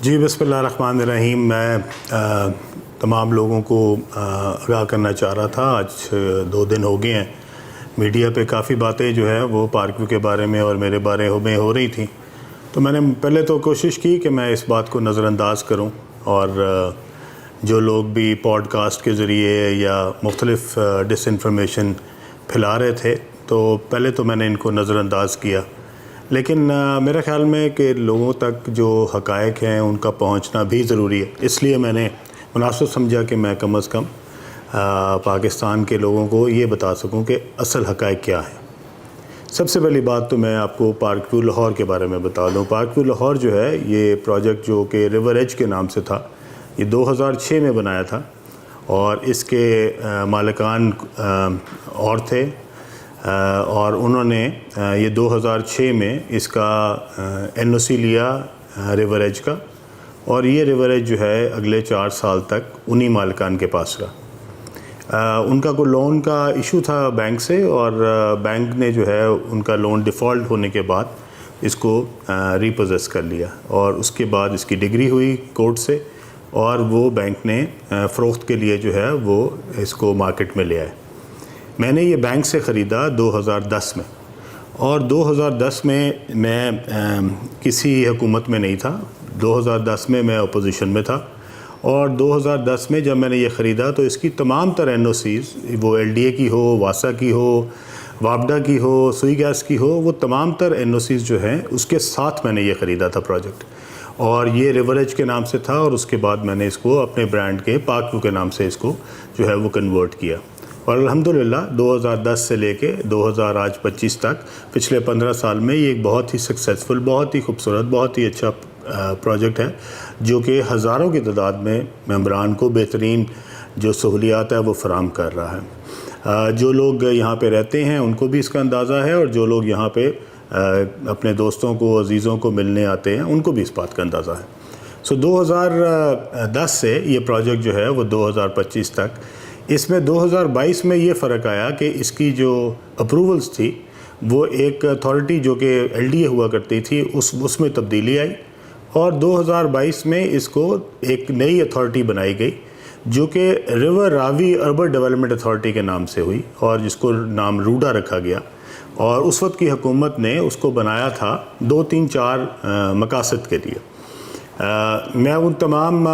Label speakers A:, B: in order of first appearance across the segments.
A: जी बिस्मिल्लाहिर्रहमानिर्रहीम। मैं तमाम लोगों को आगाह करना चाह रहा था। आज 2 दिन हो गए हैं, मीडिया पे काफ़ी बातें जो है वो पार्क व्यू के बारे में और मेरे बारे में हो रही थी। तो मैंने पहले तो कोशिश की कि मैं इस बात को नज़रअंदाज करूं, और जो लोग भी पॉडकास्ट के ज़रिए या मुख्तलिफ़ डिसइंफॉर्मेशन फैला रहे थे, तो पहले तो मैंने इनको नज़रअंदाज किया। लेकिन मेरे ख़्याल में कि लोगों तक जो हक़ाइक़ हैं उनका पहुंचना भी ज़रूरी है। इसलिए मैंने मुनासिब समझा कि मैं कम अज़ कम पाकिस्तान के लोगों को ये बता सकूं कि असल हक़ाइक़ क्या है। सबसे पहली बात तो मैं आपको पार्क व्यू लाहौर के बारे में बता दूं। पार्क व्यू लाहौर जो है, ये प्रोजेक्ट जो कि रिवर एज के नाम से था, ये 2006 में बनाया था और इसके मालिकान और थे, और उन्होंने ये 2006 में इसका NOC लिया रिवर एज का, और ये रिवर एज जो है अगले 4 साल तक उन्हीं मालिकान के पास रहा। उनका कोई लोन का इशू था बैंक से, और बैंक ने जो है उनका लोन डिफ़ॉल्ट होने के बाद इसको रीपोजेस कर लिया, और उसके बाद इसकी डिग्री हुई कोर्ट से, और वो बैंक ने फ़रोख्त के लिए जो है वो इसको मार्केट में ले आए। मैंने ये बैंक से ख़रीदा 2010 में, और 2010 में मैं किसी हुकूमत में नहीं था। 2010 में मैं अपोजिशन में था, और 2010 में जब मैंने ये ख़रीदा तो इसकी तमाम तर NOCs, वो LDA की हो, वासा की हो, वापडा की हो, सुई गैस की हो, वो तमाम तर NOCs जो हैं उसके साथ मैंने ये ख़रीदा था प्रोजेक्ट, और ये रिवर एज के नाम से था। और उसके बाद मैंने इसको अपने ब्रांड के पार्क व्यू के नाम से इसको जो है वो कन्वर्ट किया, और अल्हम्दुलिल्लाह 2010 से लेके 2025 तक पिछले 15 साल में ये एक बहुत ही सक्सेसफुल, बहुत ही खूबसूरत, बहुत ही अच्छा प्रोजेक्ट है, जो कि हज़ारों की तादाद में मेंबरान को बेहतरीन जो सहूलियात है वो फ़राहम कर रहा है। जो लोग यहाँ पे रहते हैं उनको भी इसका अंदाज़ा है, और जो लोग यहाँ पे अपने दोस्तों को, अजीज़ों को मिलने आते हैं उनको भी इस बात का अंदाज़ा है। सो 2010 से ये प्रोजेक्ट जो है वो 2025 तक, इसमें 2022 में ये फ़र्क आया कि इसकी जो अप्रूवल्स थी वो एक अथॉरिटी जो कि LDA हुआ करती थी उसमें तब्दीली आई, और 2022 में इसको एक नई अथॉरिटी बनाई गई जो कि river Ravi urban development authority के नाम से हुई, और जिसको नाम रूडा रखा गया। और उस वक्त की हुकूमत ने उसको बनाया था 2-3-4 मकासद के लिए। मैं उन तमाम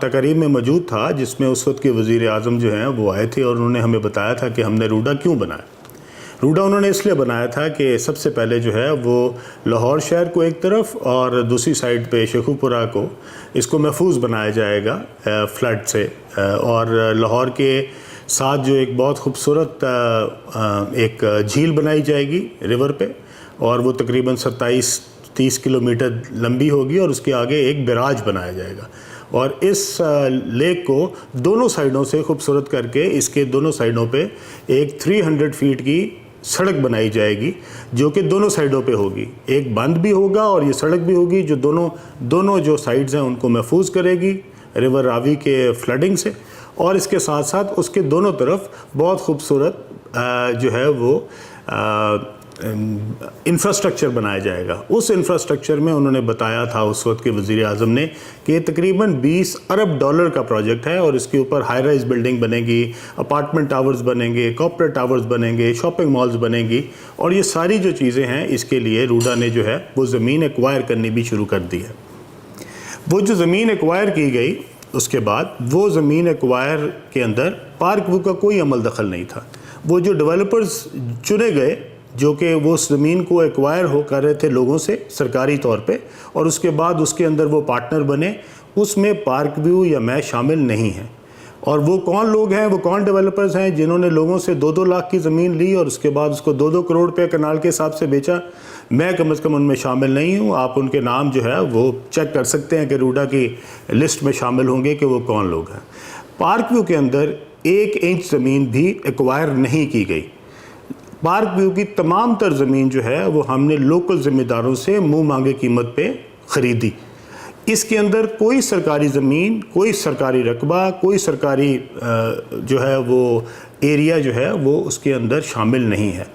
A: तकरीब में मौजूद था जिसमें उस वक्त के वज़ीर आज़म जो हैं वो आए थे, और उन्होंने हमें बताया था कि हमने रूडा क्यों बनाया। रूडा उन्होंने इसलिए बनाया था कि सबसे पहले जो है वो लाहौर शहर को एक तरफ, और दूसरी साइड पे शेखुपुरा को, इसको महफूज बनाया जाएगा फ्लड से, और लाहौर के साथ जो एक बहुत खूबसूरत एक झील बनाई जाएगी रिवर पे, और वो तकरीबन 27-30 किलोमीटर लंबी होगी, और उसके आगे एक बैराज बनाया जाएगा, और इस लेक को दोनों साइडों से खूबसूरत करके इसके दोनों साइडों पे एक 300 फीट की सड़क बनाई जाएगी, जो कि दोनों साइडों पे होगी। एक बंद भी होगा और ये सड़क भी होगी जो दोनों जो साइड्स हैं उनको महफूज करेगी रिवर रावी के फ्लडिंग से, और इसके साथ साथ उसके दोनों तरफ बहुत खूबसूरत जो है वो इंफ्रास्ट्रक्चर बनाया जाएगा। उस इंफ्रास्ट्रक्चर में उन्होंने बताया था उस वक्त के वज़ीर आज़म ने कि तकरीबन $20 अरब का प्रोजेक्ट है, और इसके ऊपर हाई राइज बिल्डिंग बनेगी, अपार्टमेंट टावर्स बनेंगे, कॉर्पोरेट टावर्स बनेंगे, शॉपिंग मॉल्स बनेंगी, और ये सारी जो चीज़ें हैं इसके लिए रूडा ने जो है वो ज़मीन एक्वायर करनी भी शुरू कर दी है। वो जो ज़मीन एक्वायर की गई, उसके बाद वो ज़मीन एक्वायर के अंदर पार्क व्यू का कोई अमल दखल नहीं था। वो जो डेवलपर्स चुने गए जो कि वो ज़मीन को एक्वायर हो कर रहे थे लोगों से सरकारी तौर पे, और उसके बाद उसके अंदर वो पार्टनर बने, उसमें पार्क व्यू या मैं शामिल नहीं हैं। और वो कौन लोग हैं, वो कौन डेवलपर्स हैं जिन्होंने लोगों से 2-2 लाख की ज़मीन ली और उसके बाद उसको 2-2 करोड़ रुपये कनाल के हिसाब से बेचा? मैं कम अज़ कम उनमें शामिल नहीं हूँ। आप उनके नाम जो है वो चेक कर सकते हैं कि रूडा की लिस्ट में शामिल होंगे कि वो कौन लोग हैं। पार्क व्यू के अंदर 1 इंच ज़मीन भी एक्वायर नहीं की गई। पार्क व्यू की तमाम तर ज़मीन जो है वो हमने लोकल ज़मींदारों से मुंह मांगे कीमत पे ख़रीदी। इसके अंदर कोई सरकारी ज़मीन, कोई सरकारी रकबा, कोई सरकारी जो है वो एरिया जो है वो उसके अंदर शामिल नहीं है।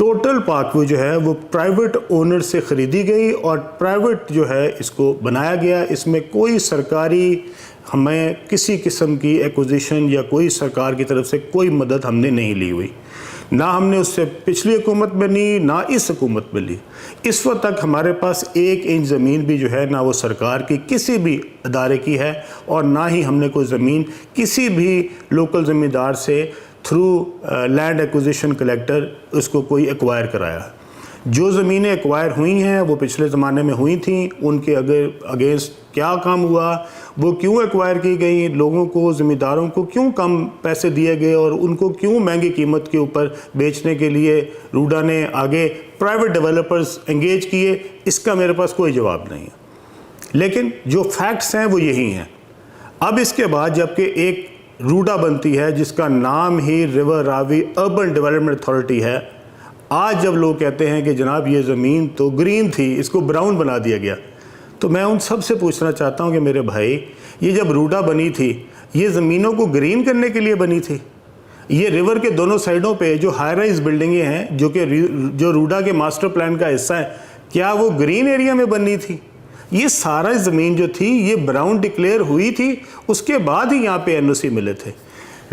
A: टोटल पार्कव्यू जो है वो प्राइवेट ओनर से ख़रीदी गई और प्राइवेट जो है इसको बनाया गया। इसमें कोई सरकारी हमें किसी किस्म की एक्विजिशन या कोई सरकार की तरफ से कोई मदद हमने नहीं ली हुई, ना हमने उससे पिछली हुकूमत में ली, ना इस हुकूमत में ली। इस वक्त तक हमारे पास 1 इंच ज़मीन भी जो है ना वो सरकार की किसी भी अदारे की है और ना ही हमने कोई ज़मीन किसी भी लोकल ज़मींदार से थ्रू लैंड एक्विजिशन कलेक्टर उसको कोई एक्वायर कराया। जो ज़मीनें एक्वायर हुई हैं वो पिछले ज़माने में हुई थी, उनके अगेंस्ट क्या काम हुआ, वो क्यों एक्वायर की गई, लोगों को ज़मींदारों को क्यों कम पैसे दिए गए और उनको क्यों महंगी कीमत के ऊपर बेचने के लिए रूडा ने आगे प्राइवेट डेवलपर्स एंगेज किए, इसका मेरे पास कोई जवाब नहीं है। लेकिन जो फैक्ट्स हैं वो यही हैं। अब इसके बाद जबकि एक रूडा बनती है जिसका नाम ही river Ravi urban development authority है, आज जब लोग कहते हैं कि जनाब ये ज़मीन तो ग्रीन थी, इसको ब्राउन बना दिया गया, तो मैं उन सब से पूछना चाहता हूं कि मेरे भाई, ये जब रूडा बनी थी ये ज़मीनों को ग्रीन करने के लिए बनी थी? ये रिवर के दोनों साइडों पे जो हाई राइज बिल्डिंगें हैं जो रूडा के मास्टर प्लान का हिस्सा है, क्या वो ग्रीन एरिया में बननी थी? ये सारा ज़मीन जो थी ये ब्राउन डिक्लेयर हुई थी, उसके बाद ही यहाँ पे एनओसी मिले थे।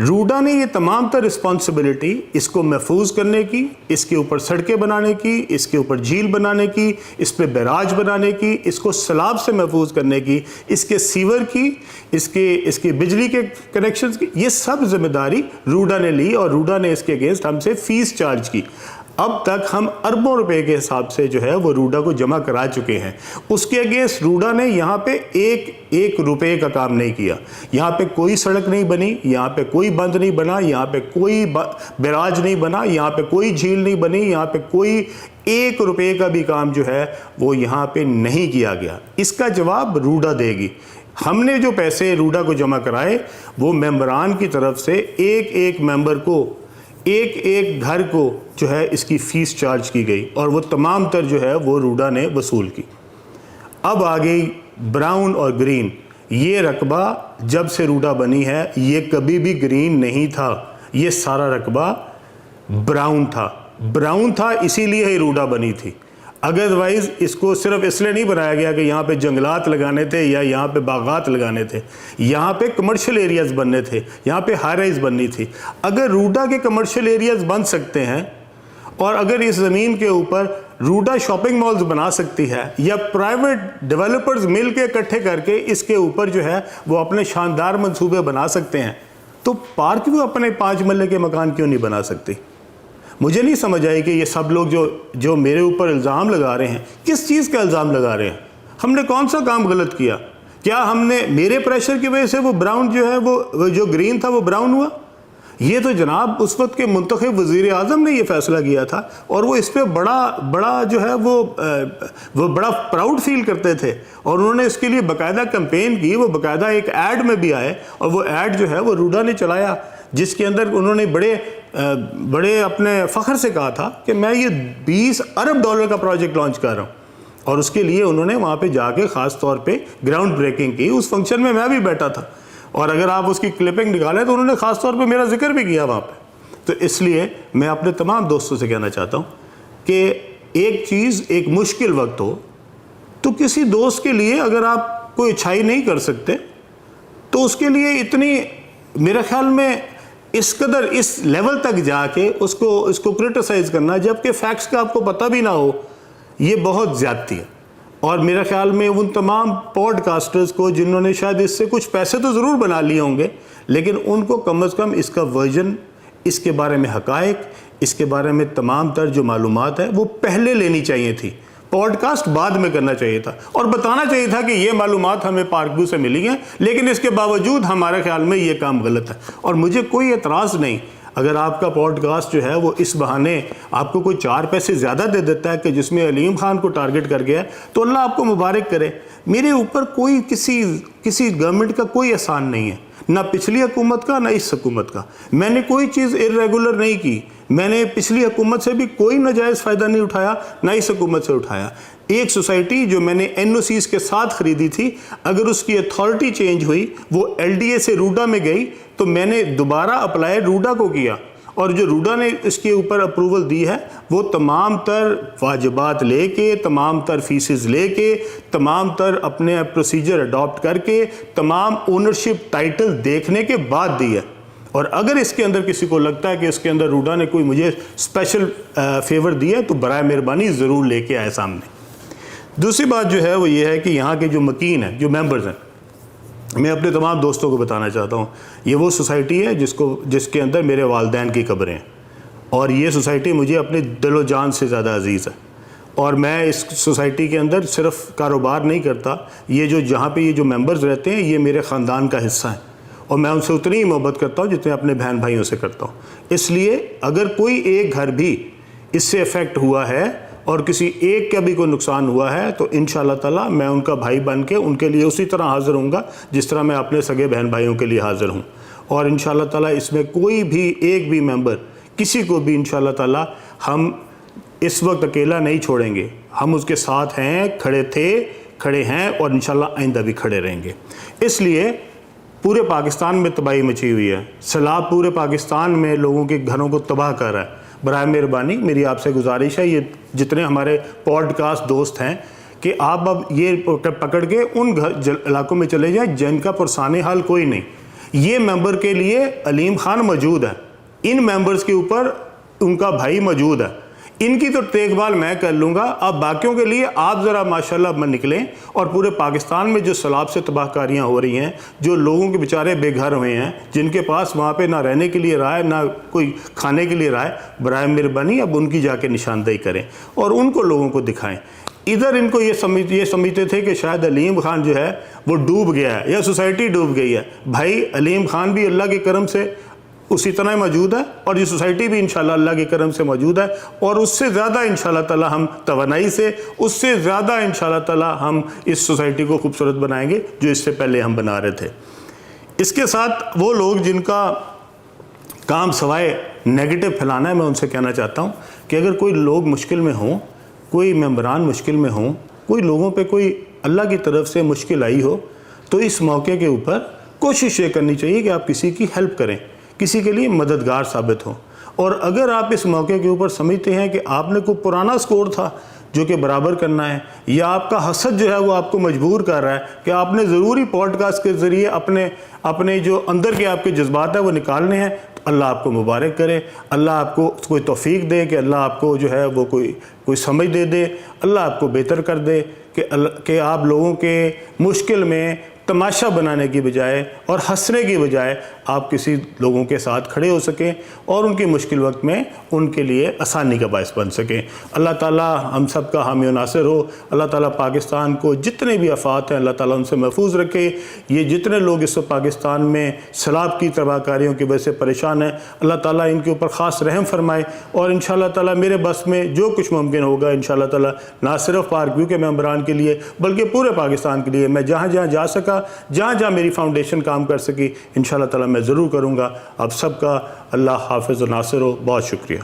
A: रूडा ने ये तमाम तर रिस्पॉन्सिबिलिटी इसको महफूज करने की, इसके ऊपर सड़कें बनाने की, इसके ऊपर झील बनाने की, इस पर बैराज बनाने की, इसको सैलाब से महफूज करने की, इसके सीवर की, इसके बिजली के कनेक्शंस की, ये सब जिम्मेदारी रूडा ने ली और रूडा ने इसके अगेंस्ट हमसे फ़ीस चार्ज की। अब तक हम अरबों रुपए के हिसाब से जो है वो रूडा को जमा करा चुके हैं। उसके अगेंस्ट रूडा ने यहाँ पे एक रुपए का काम नहीं किया। यहाँ पे कोई सड़क नहीं बनी, यहाँ पे कोई बंद नहीं बना, यहाँ पे कोई बैराज नहीं बना, यहाँ पे कोई झील नहीं बनी, यहाँ पे कोई 1 रुपए का भी काम जो है वो यहाँ पे नहीं किया गया। इसका जवाब रूडा देगी। हमने जो पैसे रूडा को जमा कराए वो मेंबरान की तरफ से एक मेंबर को, एक घर को जो है इसकी फ़ीस चार्ज की गई और वो तमाम तर जो है वो रूडा ने वसूल की। अब आ गई ब्राउन और ग्रीन। ये रकबा जब से रूडा बनी है ये कभी भी ग्रीन नहीं था, ये सारा रकबा ब्राउन था इसीलिए ही रूडा बनी थी। अदरवाइज़ इसको सिर्फ इसलिए नहीं बनाया गया कि यहाँ पे जंगलात लगाने थे या यहाँ पे बागात लगाने थे, यहाँ पे कमर्शियल एरियाज़ बनने थे, यहाँ पे हाई राइज बननी थी। अगर रूडा के कमर्शियल एरियाज़ बन सकते हैं और अगर इस ज़मीन के ऊपर रूडा शॉपिंग मॉल्स बना सकती है या प्राइवेट डेवलपर्स मिल के इकट्ठे करके इसके ऊपर जो है वो अपने शानदार मंसूबे बना सकते हैं, तो पार्कव्यू अपने 5 मरले के मकान क्यों नहीं बना सकती? मुझे नहीं समझ आई कि ये सब लोग जो मेरे ऊपर इल्ज़ाम लगा रहे हैं, किस चीज़ का इल्ज़ाम लगा रहे हैं? हमने कौन सा काम गलत किया? क्या हमने मेरे प्रेशर की वजह से वो ब्राउन जो है वो जो ग्रीन था वो ब्राउन हुआ? ये तो जनाब उस वक्त के मुंतखब वज़ीर आज़म ने ये फ़ैसला किया था और वो इस पर बड़ा जो है वो बड़ा प्राउड फील करते थे और उन्होंने इसके लिए बाकायदा कैंपेन की। वो बाकायदा एक ऐड में भी आए और वो ऐड जो है वो रूडा ने चलाया, जिसके अंदर उन्होंने बड़े अपने फ़ख्र से कहा था कि मैं ये $20 अरब का प्रोजेक्ट लॉन्च कर रहा हूँ। और उसके लिए उन्होंने वहाँ पे जाके ख़ास तौर पे ग्राउंड ब्रेकिंग की। उस फंक्शन में मैं भी बैठा था और अगर आप उसकी क्लिपिंग निकालें तो उन्होंने ख़ास तौर पे मेरा जिक्र भी किया वहाँ पे। तो इसलिए मैं अपने तमाम दोस्तों से कहना चाहता हूँ कि एक चीज़ एक मुश्किल वक्त हो तो किसी दोस्त के लिए अगर आप कोई अच्छाई नहीं कर सकते तो उसके लिए इतनी, मेरे ख्याल में इस कदर इस लेवल तक जाके उसको क्रिटिसाइज़ करना जबकि फैक्ट्स का आपको पता भी ना हो, ये बहुत ज़्यादती है। और मेरे ख्याल में उन तमाम पॉडकास्टर्स को जिन्होंने शायद इससे कुछ पैसे तो ज़रूर बना लिए होंगे, लेकिन उनको कम अज़ कम इसका वर्जन, इसके बारे में हक़ाइक़, इसके बारे में तमाम तर जो मालूमात है वो पहले लेनी चाहिए थी। पॉडकास्ट बाद में करना चाहिए था और बताना चाहिए था कि ये मालूमात हमें पार्कव्यू से मिली हैं, लेकिन इसके बावजूद हमारे ख्याल में ये काम गलत है। और मुझे कोई एतराज़ नहीं अगर आपका पॉडकास्ट जो है वो इस बहाने आपको कोई 4 पैसे ज़्यादा दे देता है कि जिसमें अलीम खान को टारगेट कर गया, तो अल्लाह आपको मुबारक करे। मेरे ऊपर कोई किसी गवर्नमेंट का कोई एहसान नहीं है, ना पिछली हुकूमत का ना इस हुकूमत का। मैंने कोई चीज़ इर्रेगुलर नहीं की, मैंने पिछली हुकूमत से भी कोई नाजायज़ फ़ायदा नहीं उठाया, ना इस हुकूमत से उठाया। एक सोसाइटी जो मैंने एनओसीज के साथ ख़रीदी थी, अगर उसकी अथॉरिटी चेंज हुई, वो एलडीए से रूडा में गई, तो मैंने दोबारा अप्लाई रूडा को किया और जो रूडा ने इसके ऊपर अप्रूवल दी है वो तमाम तर वाजिबात लेके, तमाम तर फीसेस लेके, तमाम तर अपने प्रोसीजर अडॉप्ट करके, तमाम ओनरशिप टाइटल देखने के बाद दी है। और अगर इसके अंदर किसी को लगता है कि इसके अंदर रूडा ने कोई मुझे स्पेशल फेवर दिया है तो बराए मेहरबानी ज़रूर लेके आए सामने। दूसरी बात जो है वो ये है कि यहाँ के जो मकीन हैं, जो मेंबर्स हैं, मैं अपने तमाम दोस्तों को बताना चाहता हूँ, ये वो सोसाइटी है जिसके अंदर मेरे वालिदैन की कब्रें हैं और ये सोसाइटी मुझे अपने दिलो जान से ज़्यादा अजीज़ है। और मैं इस सोसाइटी के अंदर सिर्फ कारोबार नहीं करता, ये जो जहाँ पे ये जो मेंबर्स रहते हैं ये मेरे ख़ानदान का हिस्सा है और मैं उनसे उतनी ही मोहब्बत करता हूँ जितने अपने बहन भाइयों से करता हूँ। इसलिए अगर कोई एक घर भी इससे अफेक्ट हुआ है और किसी एक का भी कोई नुकसान हुआ है तो इंशाअल्लाह ताला मैं उनका भाई बन के उनके लिए उसी तरह हाज़िर हूँगा जिस तरह मैं अपने सगे बहन भाइयों के लिए हाज़िर हूँ। और इंशाअल्लाह ताला इसमें कोई भी एक भी मेंबर किसी को भी इंशाअल्लाह ताला हम इस वक्त अकेला नहीं छोड़ेंगे। हम उसके साथ हैं, खड़े थे, खड़े हैं और इंशाअल्लाह आइंदा भी खड़े रहेंगे। इसलिए पूरे पाकिस्तान में तबाही मची हुई है, सैलाब पूरे पाकिस्तान में लोगों के घरों को तबाह कर रहा है। बराए मेहरबानी मेरी आपसे गुजारिश है, ये जितने हमारे पॉडकास्ट दोस्त हैं कि आप अब ये पकड़ के उन इलाकों में चले जाएं जिनका पुरसाने हाल कोई नहीं। ये मेंबर के लिए अलीम खान मौजूद है, इन मेंबर्स के ऊपर उनका भाई मौजूद है, इनकी तो देखभाल मैं कर लूँगा। अब बाकियों के लिए आप ज़रा माशाल्लाह में निकलें और पूरे पाकिस्तान में जो सैलाब से तबाहकारियाँ हो रही हैं, जो लोगों के बेचारे बेघर हुए हैं, जिनके पास वहाँ पे ना रहने के लिए रहा है ना कोई खाने के लिए रहा है, बराए मेहरबानी अब उनकी जाके निशानदेही करें और उनको लोगों को दिखाएँ। इधर इनको ये समझते थे कि शायद अलीम खान जो है वो डूब गया है या सोसाइटी डूब गई है। भाई अलीम खान भी अल्लाह के करम से उसी तरह मौजूद है और ये सोसाइटी भी इंशाल्लाह अल्लाह के करम से मौजूद है और उससे ज़्यादा इंशाल्लाह ताला हम तवानाई से, उससे ज़्यादा इंशाल्लाह ताला हम इस सोसाइटी को खूबसूरत बनाएंगे जो इससे पहले हम बना रहे थे। इसके साथ वो लोग जिनका काम सवाए नेगेटिव फैलाना है, मैं उनसे कहना चाहता हूँ कि अगर कोई लोग मुश्किल में हों, कोई मेंबरान मुश्किल में हों, कोई लोगों पे कोई अल्लाह की तरफ से मुश्किल आई हो तो इस मौके के ऊपर कोशिश ये करनी चाहिए कि आप किसी की हेल्प करें, किसी के लिए मददगार साबित हो। और अगर आप इस मौके के ऊपर समझते हैं कि आपने कोई पुराना स्कोर था जो कि बराबर करना है या आपका हसद जो है वो आपको मजबूर कर रहा है कि आपने ज़रूरी पॉडकास्ट के ज़रिए अपने जो अंदर के आपके जज्बात है वो निकालने हैं, तो अल्लाह आपको मुबारक करे, अल्लाह आपको कोई तौफीक दे कि अल्लाह आपको जो है वो कोई समझ दे, अल्लाह आपको बेहतर कर दे कि आप लोगों के मुश्किल में तमाशा बनाने की बजाय और हंसने की बजाय आप किसी लोगों के साथ खड़े हो सकें और उनके मुश्किल वक्त में उनके लिए आसानी का बायस बन सकें। अल्लाह ताला हम सब का हामी नासिर हो। अल्लाह ताला पाकिस्तान को जितने भी आफात हैं अल्लाह ताला उनसे महफूज रखे। ये जितने लोग इस वक्त पाकिस्तान में सैलाब की तबाहकारियों की वजह से परेशान हैं, अल्लाह ताला इनके ऊपर ख़ास रहम फरमाए और इंशाअल्लाह ताला मेरे बस में जो कुछ मुमकिन होगा इंशाअल्लाह ताला ना सिर्फ पार्क व्यू के मेंबरान के लिए बल्कि पूरे पाकिस्तान के लिए मैं जहाँ जहाँ जा सका, जहाँ जहाँ मेरी फाउंडेशन काम कर सकी, इंशाअल्लाह ताला मैं ज़रूर करूँगा। आप सबका अल्लाह हाफ़िज़ व नासिर हो। बहुत शुक्रिया।